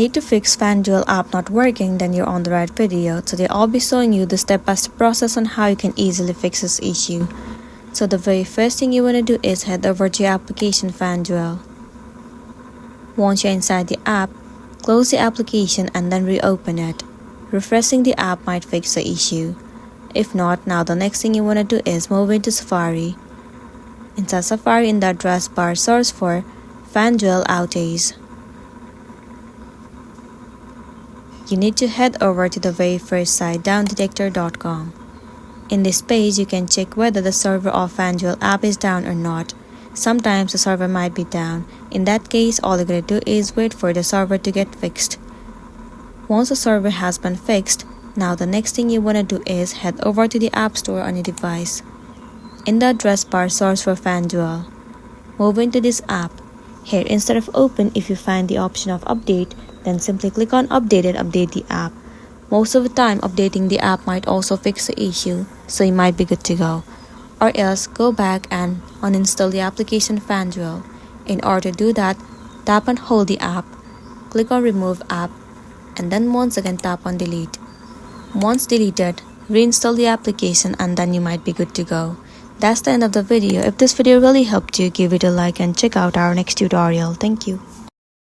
Need to fix FanDuel app not working? Then you're on the right video. Today I'll be showing you the step-by-step process on how you can easily fix this issue. So the very first thing you want to do is head over to your application FanDuel. Once you're inside the app, close the application and then reopen it. Refreshing the app might fix the issue. If not, now the next thing you want to do is move into Safari. Inside Safari, in the address bar, search for FanDuel outage. You need to head over to the very first site, downdetector.com. In this page, you can check whether the server of FanDuel app is down or not. Sometimes the server might be down. In that case, all you gotta do is wait for the server to get fixed. Once the server has been fixed, now the next thing you wanna do is head over to the App Store on your device. In the address bar, search for FanDuel. Move into this app. Here, instead of open, if you find the option of update, then simply click on update and update the app. Most of the time, updating the app might also fix the issue, so you might be good to go. Or else, go back and uninstall the application FanDuel. In order to do that, tap and hold the app, click on remove app, and then once again tap on delete. Once deleted, reinstall the application and then you might be good to go. That's the end of the video. If this video really helped you, give it a like and check out our next tutorial. Thank you.